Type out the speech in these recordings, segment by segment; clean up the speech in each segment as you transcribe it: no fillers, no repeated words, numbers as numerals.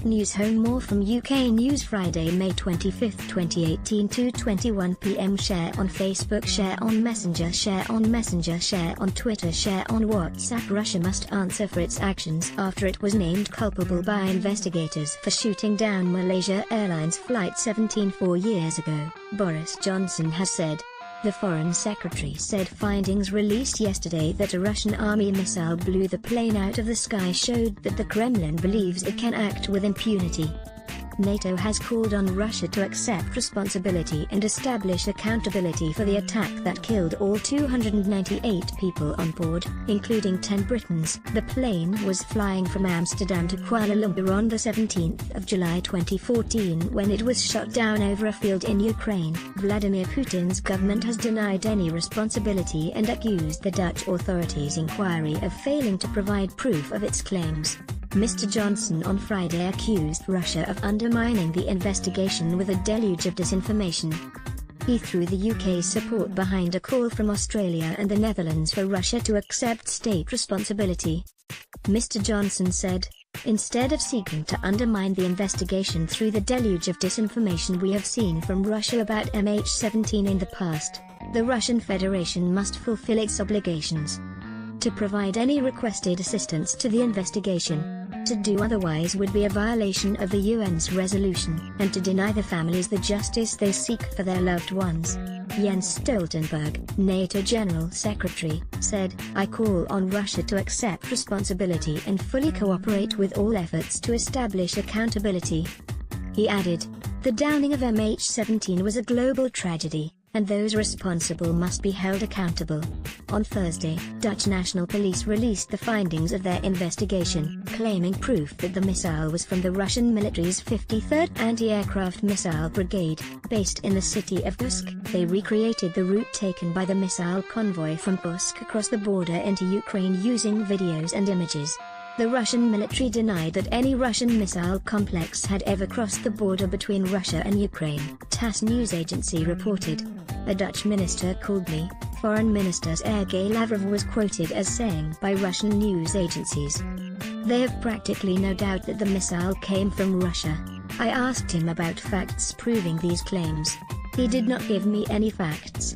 News Home. More from UK News. Friday, May 25, 2018 2:21 PM. Share on Facebook, share on Messenger, share on Messenger, share on Twitter, share on WhatsApp. Russia must answer for its actions after it was named culpable by investigators for shooting down Malaysia Airlines Flight 17 4 years ago, Boris Johnson has said. The Foreign Secretary said findings released yesterday that a Russian army missile blew the plane out of the sky showed that the Kremlin believes it can act with impunity. NATO has called on Russia to accept responsibility and establish accountability for the attack that killed all 298 people on board, including 10 Britons. The plane was flying from Amsterdam to Kuala Lumpur on the 17th of July 2014 when it was shot down over a field in Ukraine. Vladimir Putin's government has denied any responsibility and accused the Dutch authorities' inquiry of failing to provide proof of its claims. Mr. Johnson on Friday accused Russia of undermining the investigation with a deluge of disinformation. He threw the UK's support behind a call from Australia and the Netherlands for Russia to accept state responsibility. Mr. Johnson said, "Instead of seeking to undermine the investigation through the deluge of disinformation we have seen from Russia about MH17 in the past, the Russian Federation must fulfill its obligations to provide any requested assistance to the investigation. To do otherwise would be a violation of the UN's resolution, and to deny the families the justice they seek for their loved ones." Jens Stoltenberg, NATO General Secretary, said, "I call on Russia to accept responsibility and fully cooperate with all efforts to establish accountability." He added, "The downing of MH17 was a global tragedy, and those responsible must be held accountable." On Thursday, Dutch National Police released the findings of their investigation, claiming proof that the missile was from the Russian military's 53rd Anti-Aircraft Missile Brigade, based in the city of Kursk. They recreated the route taken by the missile convoy from Kursk across the border into Ukraine using videos and images. The Russian military denied that any Russian missile complex had ever crossed the border between Russia and Ukraine, TASS news agency reported. A Dutch minister called me, Foreign Minister Sergei Lavrov was quoted as saying by Russian news agencies. "They have practically no doubt that the missile came from Russia. I asked him about facts proving these claims. He did not give me any facts."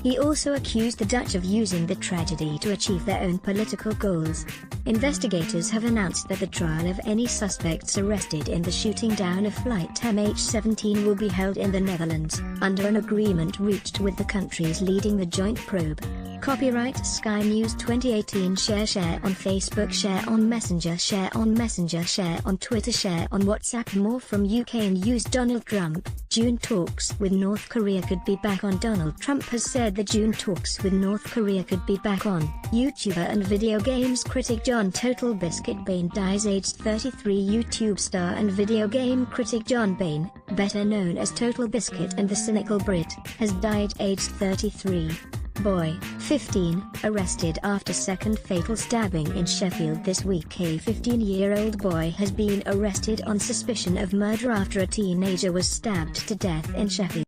He also accused the Dutch of using the tragedy to achieve their own political goals. Investigators have announced that the trial of any suspects arrested in the shooting down of flight MH17 will be held in the Netherlands, under an agreement reached with the countries leading the joint probe. Copyright Sky News 2018. Share on Facebook, share on Messenger, share on Messenger, share on Twitter, share on WhatsApp. More from UK News. Donald Trump, June talks with North Korea could be back on. Donald Trump has said the June talks with North Korea could be back on. YouTuber and video games critic John Total Biscuit Bain dies aged 33. YouTube star and video game critic John Bain, better known as Total Biscuit and the Cynical Brit, has died aged 33. Boy, 15, arrested after second fatal stabbing in Sheffield this week. A 15-year-old boy has been arrested on suspicion of murder after a teenager was stabbed to death in Sheffield.